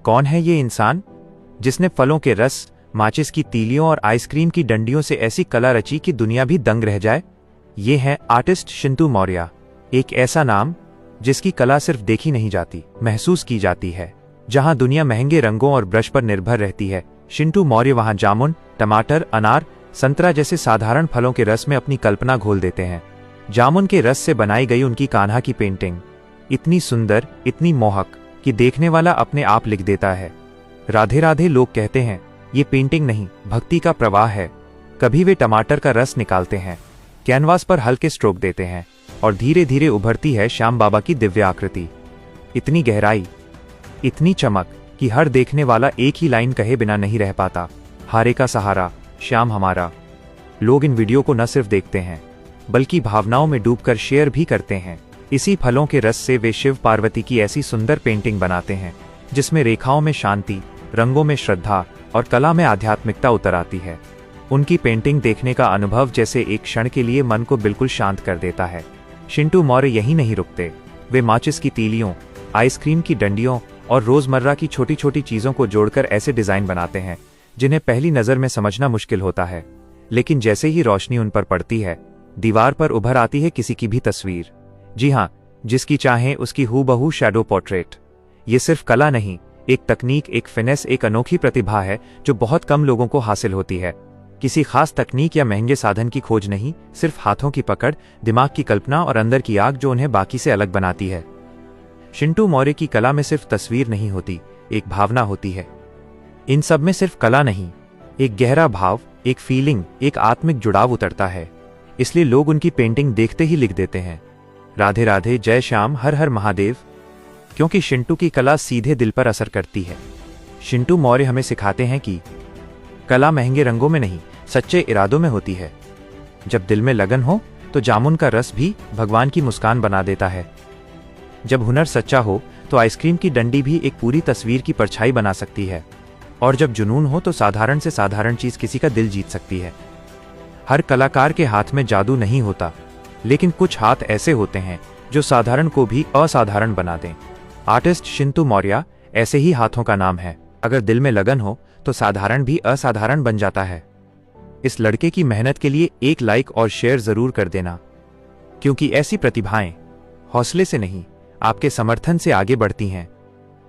कौन है ये इंसान जिसने फलों के रस, माचिस की तीलियों और आइसक्रीम की डंडियों से ऐसी कला रची कि दुनिया भी दंग रह जाए? ये है आर्टिस्ट शिंटू मौर्य, एक ऐसा नाम जिसकी कला सिर्फ देखी नहीं जाती, महसूस की जाती है। जहां दुनिया महंगे रंगों और ब्रश पर निर्भर रहती है, शिंटू मौर्य वहां जामुन, टमाटर, अनार, संतरा जैसे साधारण फलों के रस में अपनी कल्पना घोल देते हैं। जामुन के रस से बनाई गई उनकी कान्हा की पेंटिंग इतनी सुंदर, इतनी मोहक कि देखने वाला अपने आप लिख देता है, राधे राधे। लोग कहते हैं ये पेंटिंग नहीं, भक्ति का प्रवाह है। कभी वे टमाटर का रस निकालते हैं, कैनवास पर हल्के स्ट्रोक देते हैं और धीरे धीरे उभरती है श्याम बाबा की दिव्य आकृति। इतनी गहराई, इतनी चमक कि हर देखने वाला एक ही लाइन कहे बिना नहीं रह पाता, हारे का सहारा, श्याम हमारा। लोग इन वीडियो को न सिर्फ देखते हैं बल्कि भावनाओं में डूबकर शेयर भी करते हैं। इसी फलों के रस से वे शिव पार्वती की ऐसी सुंदर पेंटिंग बनाते हैं जिसमें रेखाओं में शांति, रंगों में श्रद्धा और कला में आध्यात्मिकता उतर आती है। उनकी पेंटिंग देखने का अनुभव जैसे एक क्षण के लिए मन को बिल्कुल शांत कर देता है। शिंटू मौर्य यहीं नहीं रुकते, वे माचिस की तीलियों, आइसक्रीम की डंडियों और रोजमर्रा की छोटी छोटी चीजों को जोड़कर ऐसे डिजाइन बनाते हैं जिन्हें पहली नजर में समझना मुश्किल होता है, लेकिन जैसे ही रोशनी उन पर पड़ती है, दीवार पर उभर आती है किसी की भी तस्वीर। जी हाँ, जिसकी चाहे उसकी हूबहू शैडो पोर्ट्रेट। ये सिर्फ कला नहीं, एक तकनीक, एक फिनेस, एक अनोखी प्रतिभा है जो बहुत कम लोगों को हासिल होती है। किसी खास तकनीक या महंगे साधन की खोज नहीं, सिर्फ हाथों की पकड़, दिमाग की कल्पना और अंदर की आग जो उन्हें बाकी से अलग बनाती है। शिंटू मौर्य की कला में सिर्फ तस्वीर नहीं होती, एक भावना होती है। इन सब में सिर्फ कला नहीं, एक गहरा भाव, एक फीलिंग, एक आत्मिक जुड़ाव उतरता है। इसलिए लोग उनकी पेंटिंग देखते ही लिख देते हैं, राधे राधे, जय श्याम, हर हर महादेव। क्योंकि शिंटू की कला सीधे दिल पर असर करती है। शिंटू मौर्य हमें सिखाते हैं कि कला महंगे रंगों में नहीं, सच्चे इरादों में होती है। जब दिल में लगन हो तो जामुन का रस भी भगवान की मुस्कान बना देता है। जब हुनर सच्चा हो तो आइसक्रीम की डंडी भी एक पूरी तस्वीर की परछाई बना सकती है। और जब जुनून हो तो साधारण से साधारण चीज किसी का दिल जीत सकती है। हर कलाकार के हाथ में जादू नहीं होता, लेकिन कुछ हाथ ऐसे होते हैं जो साधारण को भी असाधारण बना दें। आर्टिस्ट शिंटू मौर्य ऐसे ही हाथों का नाम है। अगर दिल में लगन हो तो साधारण भी असाधारण बन जाता है। इस लड़के की मेहनत के लिए एक लाइक और शेयर जरूर कर देना, क्योंकि ऐसी प्रतिभाएं हौसले से नहीं, आपके समर्थन से आगे बढ़ती हैं।